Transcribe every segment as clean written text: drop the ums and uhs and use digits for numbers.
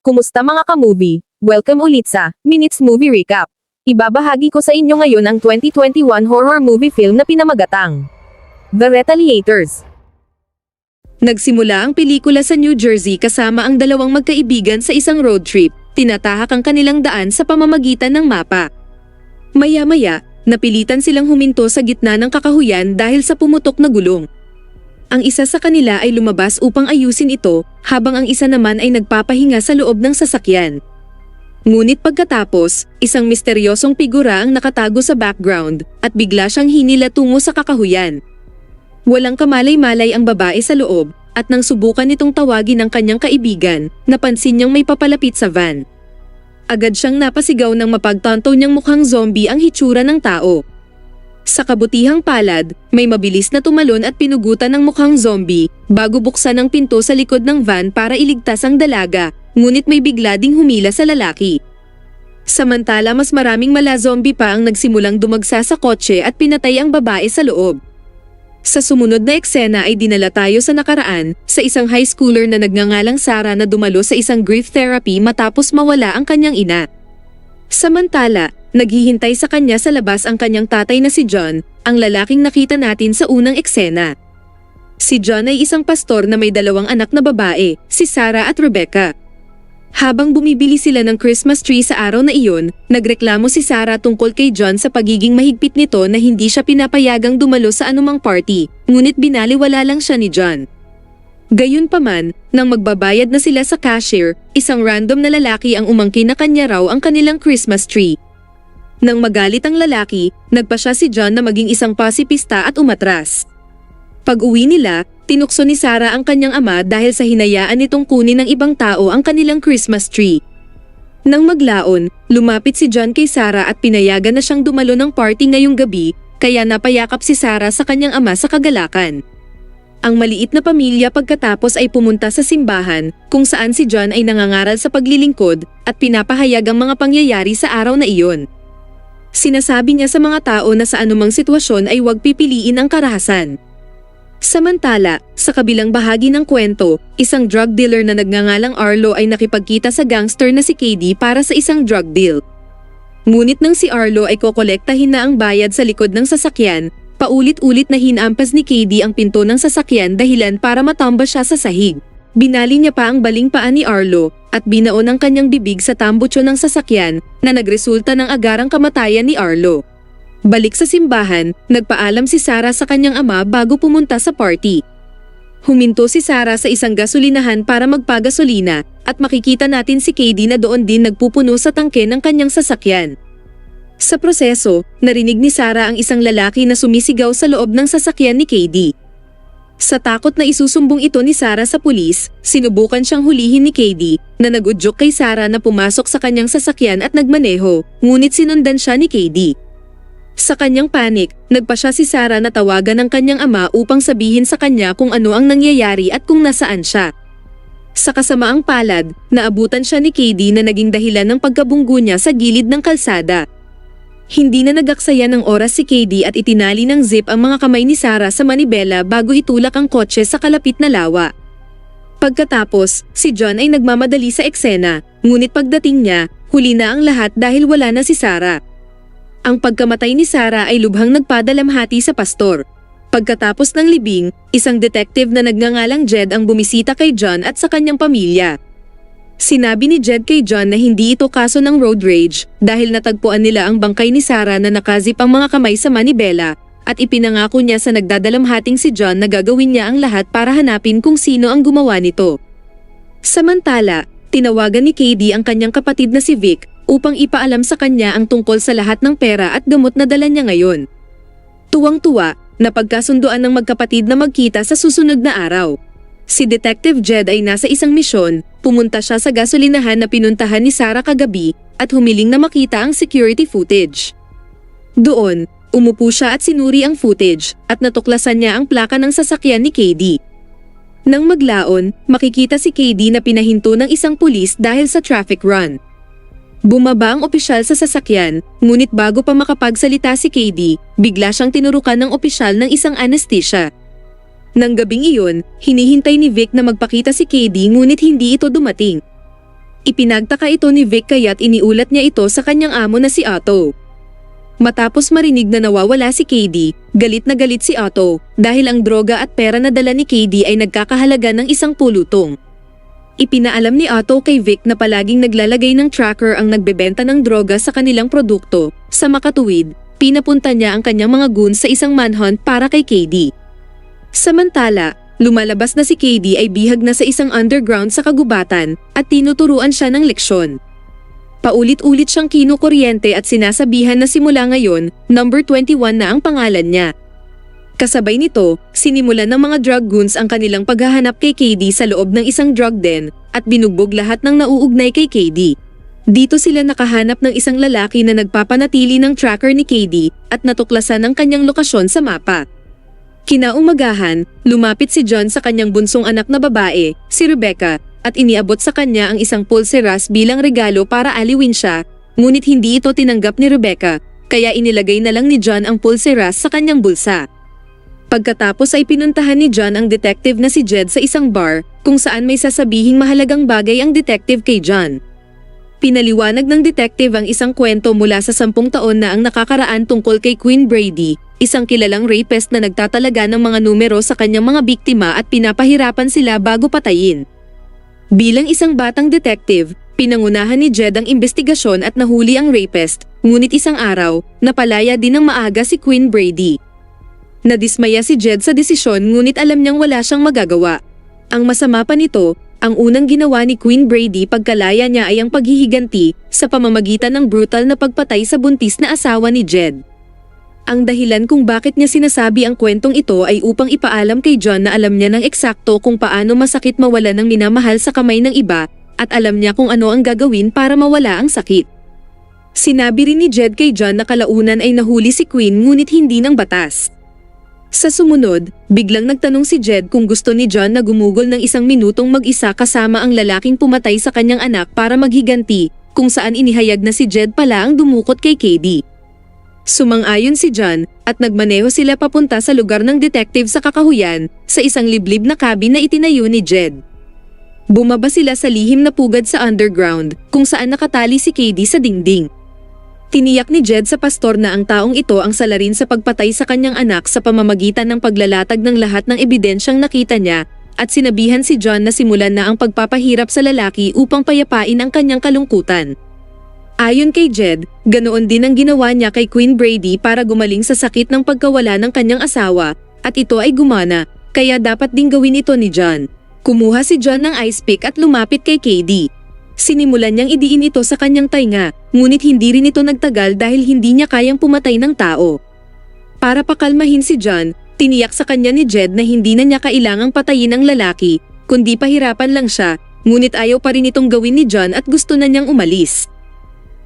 Kumusta mga ka-movie? Welcome ulit sa Minutes Movie Recap. Ibabahagi ko sa inyo ngayon ang 2021 horror movie film na pinamagatang The Retaliators. Nagsimula ang pelikula sa New Jersey kasama ang dalawang magkaibigan sa isang road trip. Tinatahak ang kanilang daan sa pamamagitan ng mapa. Maya-maya, napilitan silang huminto sa gitna ng kakahuyan dahil sa pumutok na gulong. Ang isa sa kanila ay lumabas upang ayusin ito, habang ang isa naman ay nagpapahinga sa loob ng sasakyan. Ngunit pagkatapos, isang misteryosong figura ang nakatago sa background, at bigla siyang hinila tungo sa kakahuyan. Walang kamalay-malay ang babae sa loob, at nang subukan nitong tawagin ang kanyang kaibigan, napansin niyang may papalapit sa van. Agad siyang napasigaw ng mapagtanto niyang mukhang zombie ang hitsura ng tao. Sa kabutihang palad, may mabilis na tumalon at pinugutan ng mukhang zombie bago buksan ang pinto sa likod ng van para iligtas ang dalaga, ngunit may bigla ding humila sa lalaki. Samantala mas maraming mala-zombie pa ang nagsimulang dumagsa sa kotse at pinatay ang babae sa loob. Sa sumunod na eksena ay dinala tayo sa nakaraan, sa isang high schooler na nagngangalang Sarah na dumalo sa isang grief therapy matapos mawala ang kanyang ina. Samantala, naghihintay sa kanya sa labas ang kanyang tatay na si John, ang lalaking nakita natin sa unang eksena. Si John ay isang pastor na may dalawang anak na babae, si Sarah at Rebecca. Habang bumibili sila ng Christmas tree sa araw na iyon, nagreklamo si Sarah tungkol kay John sa pagiging mahigpit nito na hindi siya pinapayagang dumalo sa anumang party, ngunit binaliwala lang siya ni John. Gayunpaman, nang magbabayad na sila sa cashier, isang random na lalaki ang umangkin na kanya raw ang kanilang Christmas tree. Nang magalit ang lalaki, nagpasya si John na maging isang pasipista at umatras. Pag-uwi nila, tinukso ni Sarah ang kanyang ama dahil sa hinayaan nitong kunin ng ibang tao ang kanilang Christmas tree. Nang maglaon, lumapit si John kay Sarah at pinayagan na siyang dumalo ng party ngayong gabi, kaya napayakap si Sarah sa kanyang ama sa kagalakan. Ang maliit na pamilya pagkatapos ay pumunta sa simbahan, kung saan si John ay nangangaral sa paglilingkod at pinapahayag ang mga pangyayari sa araw na iyon. Sinasabi niya sa mga tao na sa anumang sitwasyon ay huwag pipiliin ang karahasan. Samantala, sa kabilang bahagi ng kwento, isang drug dealer na nagngangalang Arlo ay nakipagkita sa gangster na si KD para sa isang drug deal. Ngunit nang si Arlo ay kokolektahin na ang bayad sa likod ng sasakyan, paulit-ulit na hinampas ni KD ang pinto ng sasakyan dahilan para matamba siya sa sahig. Binali niya pa ang baling paa ni Arlo at binaon ang kanyang bibig sa tambutso ng sasakyan na nagresulta ng agarang kamatayan ni Arlo. Balik sa simbahan, nagpaalam si Sarah sa kanyang ama bago pumunta sa party. Huminto si Sarah sa isang gasolinahan para magpagasolina at makikita natin si KD na doon din nagpupuno sa tangke ng kanyang sasakyan. Sa proseso, narinig ni Sarah ang isang lalaki na sumisigaw sa loob ng sasakyan ni KD. Sa takot na isusumbong ito ni Sarah sa pulis, sinubukan siyang hulihin ni KD na nag-udyok kay Sarah na pumasok sa kanyang sasakyan at nagmaneho, ngunit sinundan siya ni KD. Sa kanyang panik, nagpasya si Sarah na tawagan ng kanyang ama upang sabihin sa kanya kung ano ang nangyayari at kung nasaan siya. Sa kasamaang palad, naabutan siya ni KD na naging dahilan ng pagkabunggo niya sa gilid ng kalsada. Hindi na nagaksaya ng oras si KD at itinali ng zip ang mga kamay ni Sarah sa manibela bago itulak ang kotse sa kalapit na lawa. Pagkatapos, si John ay nagmamadali sa eksena, ngunit pagdating niya, huli na ang lahat dahil wala na si Sarah. Ang pagkamatay ni Sarah ay lubhang nagpadalamhati sa pastor. Pagkatapos ng libing, isang detective na nagngangalang Jed ang bumisita kay John at sa kanyang pamilya. Sinabi ni Jed kay John na hindi ito kaso ng road rage dahil natagpuan nila ang bangkay ni Sarah na nakazip ang mga kamay sa manibela at ipinangako niya sa nagdadalamhating si John na gagawin niya ang lahat para hanapin kung sino ang gumawa nito. Samantala, tinawagan ni KD ang kanyang kapatid na si Vic upang ipaalam sa kanya ang tungkol sa lahat ng pera at gamot na dala niya ngayon. Tuwang-tuwa, napagkasunduan ng magkapatid na magkita sa susunod na araw. Si Detective Jed ay nasa isang misyon, pumunta siya sa gasolinahan na pinuntahan ni Sarah kagabi at humiling na makita ang security footage. Doon, umupo siya at sinuri ang footage at natuklasan niya ang plaka ng sasakyan ni KD. Nang maglaon, makikita si KD na pinahinto ng isang pulis dahil sa traffic run. Bumaba ang opisyal sa sasakyan, ngunit bago pa makapagsalita si KD, bigla siyang tinurukan ng opisyal ng isang anesthesia. Nang gabing iyon, hinihintay ni Vic na magpakita si KD ngunit hindi ito dumating. Ipinagtaka ito ni Vic kaya't iniulat niya ito sa kanyang amo na si Otto. Matapos marinig na nawawala si KD, galit na galit si Otto dahil ang droga at pera na dala ni KD ay nagkakahalaga ng 10 pulutong. Ipinaalam ni Otto kay Vic na palaging naglalagay ng tracker ang nagbebenta ng droga sa kanilang produkto. Sa makatuwid, pinapunta niya ang kanyang mga goons sa isang manhunt para kay KD. Samantala, lumalabas na si KD ay bihag na sa isang underground sa kagubatan at tinuturuan siya ng leksyon. Paulit-ulit siyang kinukuryente at sinasabihan na simula ngayon, number 21 na ang pangalan niya. Kasabay nito, sinimulan ng mga drug goons ang kanilang paghahanap kay KD sa loob ng isang drug den at binugbog lahat ng nauugnay kay KD. Dito sila nakahanap ng isang lalaki na nagpapanatili ng tracker ni KD at natuklasan ang kanyang lokasyon sa mapa. Kinaumagahan, lumapit si John sa kanyang bunsong anak na babae, si Rebecca, at iniabot sa kanya ang isang pulseras bilang regalo para aliwin siya, ngunit hindi ito tinanggap ni Rebecca, kaya inilagay na lang ni John ang pulseras sa kanyang bulsa. Pagkatapos ay pinuntahan ni John ang detective na si Jed sa isang bar, kung saan may sasabihing mahalagang bagay ang detective kay John. Pinaliwanag ng detective ang isang kwento mula sa 10 taon na ang nakakaraan tungkol kay Queen Brady, isang kilalang rapist na nagtatalaga ng mga numero sa kanyang mga biktima at pinapahirapan sila bago patayin. Bilang isang batang detective, pinangunahan ni Jed ang investigasyon at nahuli ang rapist, ngunit isang araw, napalaya din ng maaga si Queen Brady. Nadismaya si Jed sa desisyon ngunit alam niyang wala siyang magagawa. Ang masama pa nito, ang unang ginawa ni Queen Brady pagkalaya niya ay ang paghihiganti sa pamamagitan ng brutal na pagpatay sa buntis na asawa ni Jed. Ang dahilan kung bakit niya sinasabi ang kwentong ito ay upang ipaalam kay John na alam niya ng eksakto kung paano masakit mawala ng minamahal sa kamay ng iba at alam niya kung ano ang gagawin para mawala ang sakit. Sinabi rin ni Jed kay John na kalaunan ay nahuli si Queen ngunit hindi ng batas. Sa sumunod, biglang nagtanong si Jed kung gusto ni John na gumugol ng 1 minutong mag-isa kasama ang lalaking pumatay sa kanyang anak para maghiganti, kung saan inihayag na si Jed pala ang dumukot kay KD. Sumang-ayon si John at nagmaneho sila papunta sa lugar ng detective sa kakahuyan sa isang liblib na cabin na itinayo ni Jed. Bumaba sila sa lihim na pugad sa underground kung saan nakatali si KD sa dingding. Tiniyak ni Jed sa pastor na ang taong ito ang salarin sa pagpatay sa kanyang anak sa pamamagitan ng paglalatag ng lahat ng ebidensyang nakita niya at sinabihan si John na simulan na ang pagpapahirap sa lalaki upang payapain ang kanyang kalungkutan. Ayon kay Jed, ganoon din ang ginawa niya kay Queen Brady para gumaling sa sakit ng pagkawala ng kanyang asawa at ito ay gumana, kaya dapat ding gawin ito ni John. Kumuha si John ng ice pick at lumapit kay KD. Sinimulan niyang idiin ito sa kanyang tainga, ngunit hindi rin ito nagtagal dahil hindi niya kayang pumatay ng tao. Para pakalmahin si John, tiniyak sa kanya ni Jed na hindi na niya kailangang patayin ang lalaki, kundi pahirapan lang siya, ngunit ayaw pa rin itong gawin ni John at gusto na niyang umalis.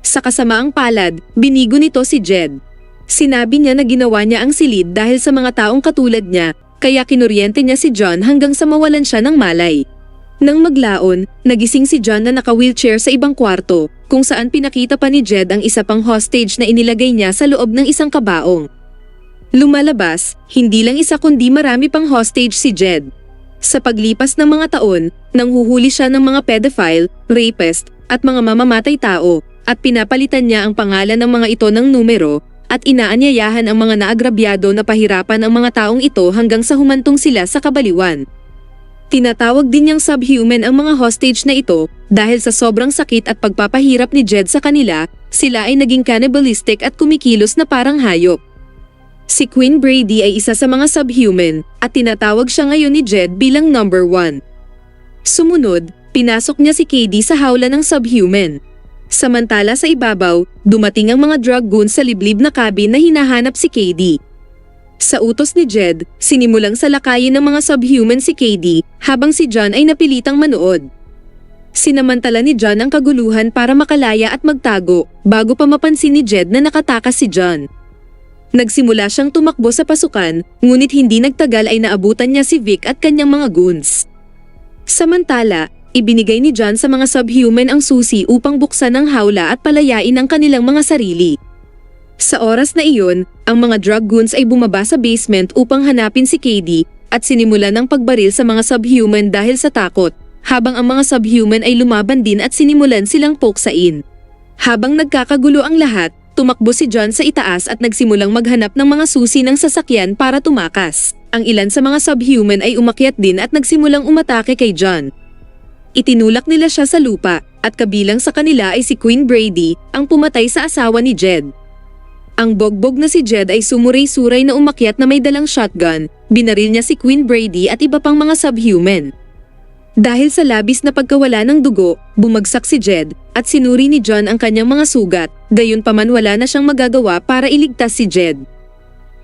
Sa kasamaang palad, binigo nito si Jed. Sinabi niya na ginawa niya ang silid dahil sa mga taong katulad niya, kaya kinuryente niya si John hanggang sa mawalan siya ng malay. Nang maglaon, nagising si John na naka-wheelchair sa ibang kwarto, kung saan pinakita pa ni Jed ang isa pang hostage na inilagay niya sa loob ng isang kabaong. Lumalabas, hindi lang isa kundi marami pang hostage si Jed. Sa paglipas ng mga taon, nanghuhuli siya ng mga pedophile, rapist, at mga mamamatay tao, at pinapalitan niya ang pangalan ng mga ito ng numero, at inaanyayahan ang mga naagrabyado na pahirapan ang mga taong ito hanggang sa humantong sila sa kabaliwan. Tinatawag din niyang subhuman ang mga hostage na ito dahil sa sobrang sakit at pagpapahirap ni Jed sa kanila, sila ay naging cannibalistic at kumikilos na parang hayop. Si Queen Brady ay isa sa mga subhuman at tinatawag siya ngayon ni Jed bilang number 1. Sumunod, pinasok niya si KD sa hawla ng subhuman. Samantala sa ibabaw, dumating ang mga drug goons sa liblib na cabin na hinahanap si KD. Sa utos ni Jed, sinimulang salakayin ng mga subhuman si KD habang si John ay napilitang manood. Sinamantala ni John ang kaguluhan para makalaya at magtago bago pa mapansin ni Jed na nakatakas si John. Nagsimula siyang tumakbo sa pasukan, ngunit hindi nagtagal ay naabutan niya si Vic at kanyang mga goons. Samantala, ibinigay ni John sa mga subhuman ang susi upang buksan ang hawla at palayain ang kanilang mga sarili. Sa oras na iyon, ang mga drug goons ay bumaba sa basement upang hanapin si KD at sinimulan ng pagbaril sa mga subhuman dahil sa takot, habang ang mga subhuman ay lumaban din at sinimulan silang poksain. Habang nagkakagulo ang lahat, tumakbo si John sa itaas at nagsimulang maghanap ng mga susi ng sasakyan para tumakas. Ang ilan sa mga subhuman ay umakyat din at nagsimulang umatake kay John. Itinulak nila siya sa lupa, at kabilang sa kanila ay si Queen Brady, ang pumatay sa asawa ni Jed. Ang bogbog na si Jed ay sumuray-suray na umakyat na may dalang shotgun, binaril niya si Queen Brady at iba pang mga subhuman. Dahil sa labis na pagkawala ng dugo, bumagsak si Jed, at sinuri ni John ang kanyang mga sugat, gayunpaman wala na siyang magagawa para iligtas si Jed.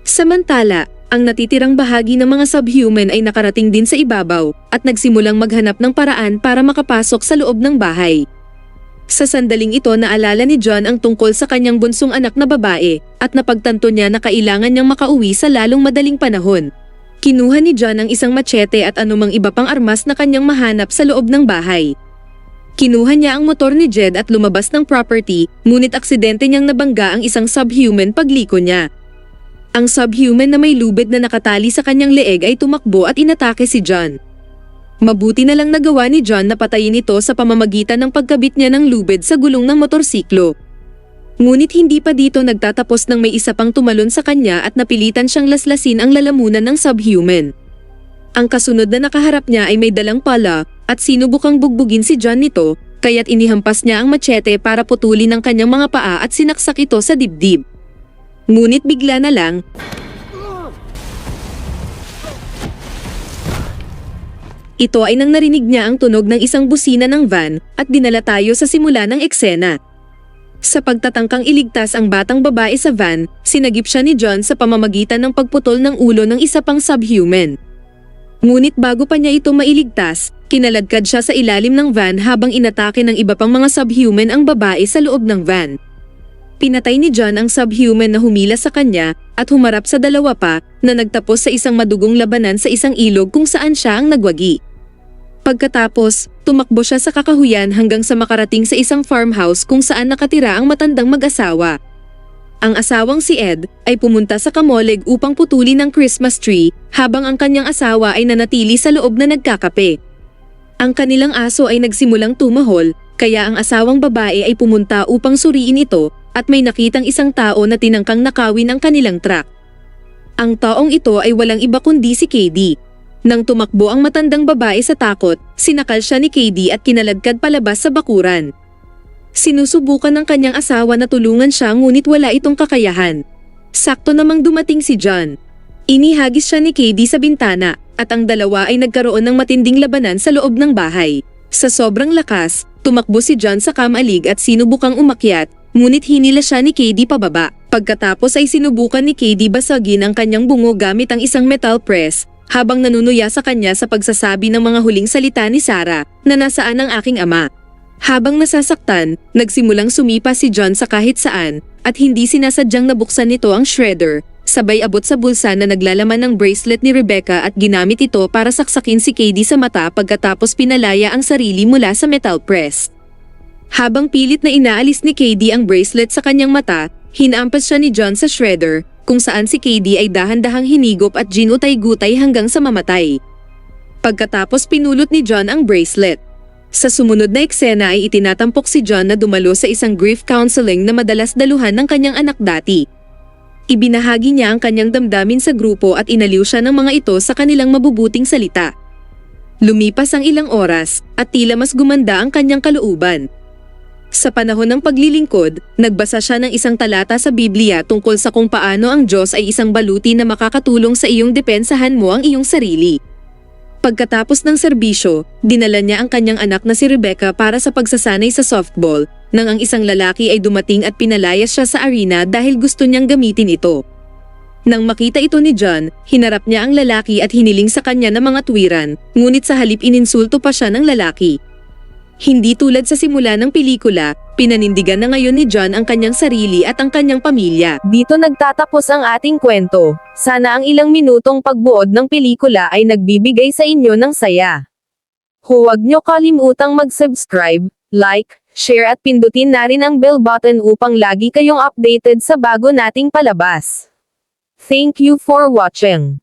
Samantala, ang natitirang bahagi ng mga subhuman ay nakarating din sa ibabaw, at nagsimulang maghanap ng paraan para makapasok sa loob ng bahay. Sa sandaling ito naalala ni John ang tungkol sa kanyang bunsong anak na babae, at napagtanto niya na kailangan niyang makauwi sa lalong madaling panahon. Kinuha ni John ang isang machete at anumang iba pang armas na kanyang mahanap sa loob ng bahay. Kinuha niya ang motor ni Jed at lumabas ng property, ngunit aksidente niyang nabangga ang isang subhuman pagliko niya. Ang subhuman na may lubid na nakatali sa kanyang leeg ay tumakbo at inatake si John. Mabuti na lang nagawa ni John na patayin ito sa pamamagitan ng pagkabit niya ng lubid sa gulong ng motorsiklo. Ngunit hindi pa dito nagtatapos nang may isa pang tumalon sa kanya at napilitan siyang laslasin ang lalamunan ng subhuman. Ang kasunod na nakaharap niya ay may dalang pala at sinubukang bugbugin si John nito, kaya't inihampas niya ang machete para putulin ang kanyang mga paa at sinaksak ito sa dibdib. Ngunit bigla na lang, ito ay nang narinig niya ang tunog ng isang busina ng van at dinala tayo sa simula ng eksena. Sa pagtatangkang iligtas ang batang babae sa van, sinagip siya ni John sa pamamagitan ng pagputol ng ulo ng isa pang subhuman. Ngunit bago pa niya ito mailigtas, kinaladkad siya sa ilalim ng van habang inatake ng iba pang mga subhuman ang babae sa loob ng van. Pinatay ni John ang subhuman na humila sa kanya at humarap sa dalawa pa na nagtapos sa isang madugong labanan sa isang ilog kung saan siya ang nagwagi. Pagkatapos, tumakbo siya sa kakahuyan hanggang sa makarating sa isang farmhouse kung saan nakatira ang matandang mag-asawa. Ang asawang si Ed ay pumunta sa kamoleg upang putulin ang Christmas tree habang ang kanyang asawa ay nanatili sa loob na nagkakape. Ang kanilang aso ay nagsimulang tumahol, kaya ang asawang babae ay pumunta upang suriin ito at may nakitang isang tao na tinangkang nakawin ang kanilang truck. Ang taong ito ay walang iba kundi si KD. Nang tumakbo ang matandang babae sa takot, sinakal siya ni KD at kinaladkad palabas sa bakuran. Sinusubukan ng kanyang asawa na tulungan siya ngunit wala itong kakayahan. Sakto namang dumating si John. Inihagis siya ni KD sa bintana at ang dalawa ay nagkaroon ng matinding labanan sa loob ng bahay. Sa sobrang lakas, tumakbo si John sa kamalig at sinubukang umakyat, ngunit hinila siya ni KD pababa. Pagkatapos ay sinubukan ni KD basagin ang kanyang bungo gamit ang isang metal press, habang nanunuya sa kanya sa pagsasabi ng mga huling salita ni Sarah, na nasaan ang aking ama. Habang nasasaktan, nagsimulang sumipa si John sa kahit saan, at hindi sinasadyang nabuksan nito ang shredder, sabay abot sa bulsa na naglalaman ng bracelet ni Rebecca at ginamit ito para saksakin si KD sa mata pagkatapos pinalaya ang sarili mula sa metal press. Habang pilit na inaalis ni KD ang bracelet sa kanyang mata, hinampas siya ni John sa shredder, kung saan si KD ay dahan-dahang hinigop at ginutay-gutay hanggang sa mamatay. Pagkatapos pinulot ni John ang bracelet. Sa sumunod na eksena ay itinatampok si John na dumalo sa isang grief counseling na madalas daluhan ng kanyang anak dati. Ibinahagi niya ang kanyang damdamin sa grupo at inaliw siya ng mga ito sa kanilang mabubuting salita. Lumipas ang ilang oras at tila mas gumanda ang kanyang kalooban. Sa panahon ng paglilingkod, nagbasa siya ng isang talata sa Biblia tungkol sa kung paano ang Diyos ay isang baluti na makakatulong sa iyong depensahan mo ang iyong sarili. Pagkatapos ng serbisyo, dinala niya ang kanyang anak na si Rebecca para sa pagsasanay sa softball, nang ang isang lalaki ay dumating at pinalayas siya sa arena dahil gusto niyang gamitin ito. Nang makita ito ni John, hinarap niya ang lalaki at hiniling sa kanya ng mga tuwiran, ngunit sa halip ininsulto pa siya ng lalaki. Hindi tulad sa simula ng pelikula, pinanindigan na ngayon ni John ang kanyang sarili at ang kanyang pamilya. Dito nagtatapos ang ating kwento. Sana ang ilang minutong pagbuod ng pelikula ay nagbibigay sa inyo ng saya. Huwag niyo kalimutang mag-subscribe, like, share at pindutin na rin ang bell button upang lagi kayong updated sa bago nating palabas. Thank you for watching.